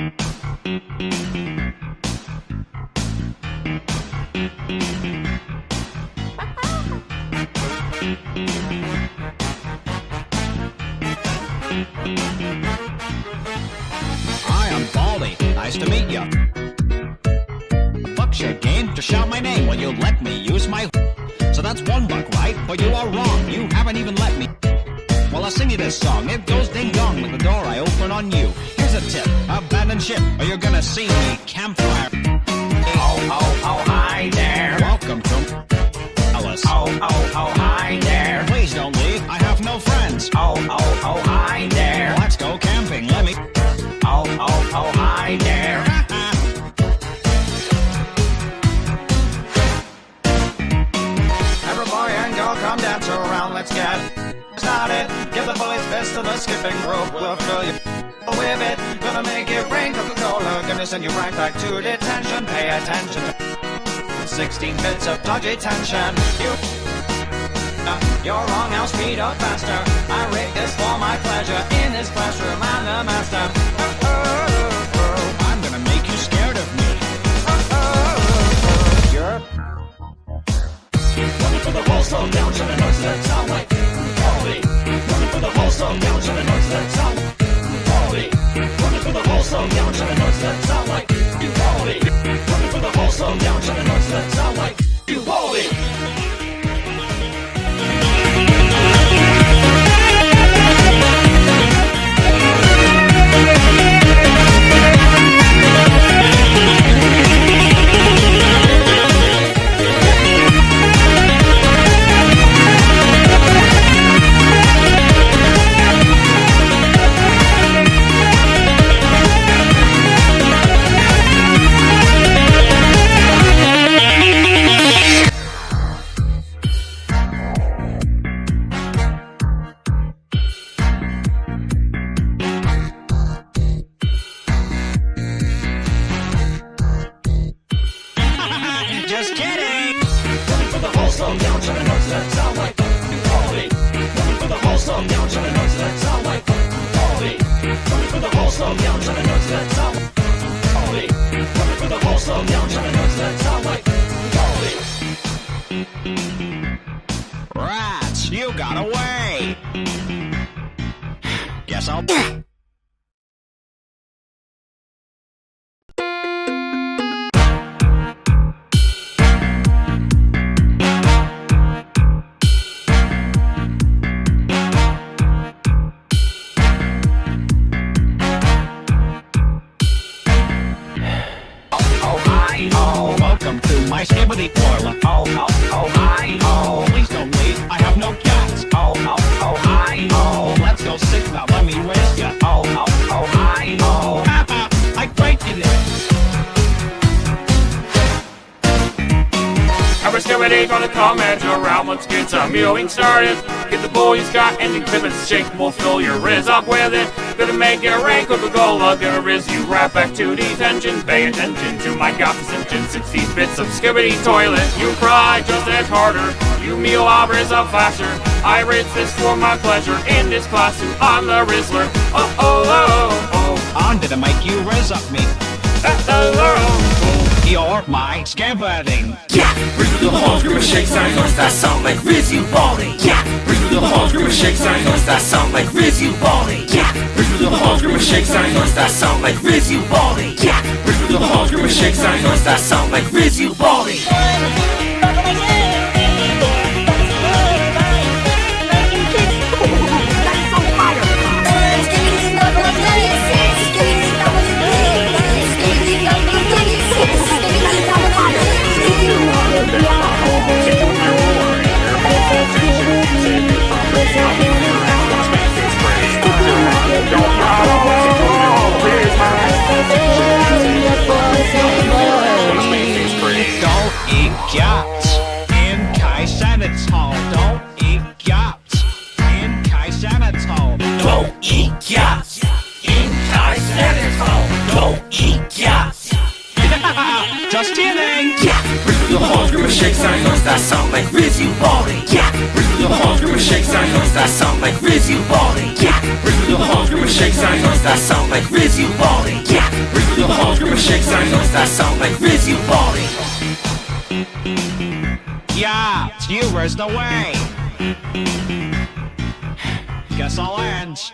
Hi, I'm Baldi. Nice to meet you. Buck's your game to shout my name. Will you let me use my... So that's $1, right? But you are wrong. You haven't even let me... Well, I'll sing you this song. It goes ding-dong with the door I open on you. Here's a tip. Abandon ship or you're gonna see me. Campfire. Oh, oh, oh, hi there. Welcome to... Alice. Oh, oh, oh, hi there. Please don't leave. I have no friends. Oh, oh, oh, hi there. Let's go camping. Let me... Oh, oh, oh, hi there. Every boy and girl come dance around. Let's get started. Give the bullies fist to the skipping rope. We'll fill you with it. Gonna make it rain Coca-Cola. Gonna send you right back to detention. Pay attention to 16 bits of dodgy tension. You're wrong, I'll speed up faster. I rig this for my pleasure. In this classroom, I'm the master. I'm gonna make you scared of me. You're running for the whole slow down, trying to noise that sound like Baldi. Running for the whole slow down, trying to noise that sound like Baldi. Running for the whole slow down, trying to noise that sound like Baldi. Running for the whole slow down, trying to noise that sound like Baldi. Just kidding! Running for the whole slow down, trying to noise that sound like Baldi. Running for the whole slow down, trying to noise that sound like Baldi. Running for the whole slow down, trying to noise that sound like Baldi. Running for the whole slow down, trying to noise that sound like Baldi. Rats, you got away! Guess I'll... Welcome to my skibbity toilet. Oh, oh, oh, hi, oh. Please don't leave. I have no cats. Oh, oh, oh, hi, oh. Let's go sit now. Let me raise ya. Oh, oh, oh, hi, oh. I breaking it. Every skibbity gonna come edge around. Let's get some mewing started. Get the boys got ending pivots shake. We'll fill your riz up with it. Gonna make it rain Coca-Cola. Gonna riz you right back to detention. Pay attention to my comprehension. 16 bits of skibbity toilet. You cry just as harder. You meal, I'll riz up faster. I riz this for my pleasure. In this classroom, I'm the Rizzler. Oh, oh, oh, oh. On to the mic, you riz up me. You're my scabarding. Yeah, breathe through the halls, grip and shake, sound noise that sound like Riz, you Baldi. Yeah, breathe through the halls, grip and shake, sound noise that sound like Riz, you Baldi. Yeah, breathe through the halls, grip and shake, sound noise that sound like Riz, you Baldi. Yeah, breathe through the halls, grip and shake, sound noise that sound like Riz, you Baldi. Don't eat yachts in Kaisanit's hall. Don't eat yachts in Kaisanit's hall. Don't eat yachts in Kaisanit's hall. Don't eat yachts. Just kidding. Yeah, breathe through the halls, grip and shake, sound noise that sound like Riz, you Baldi. Yeah, breathe through the halls, grip and shake, sound noise that sound like Riz, you Baldi. Yeah, breathe through the halls, grip and shake, sound noise that sound like Riz, you Baldi. Yeah. signs. Notice that sound like Riz, you Baldi. Yeah, it's you, where's the way? Guess I'll end.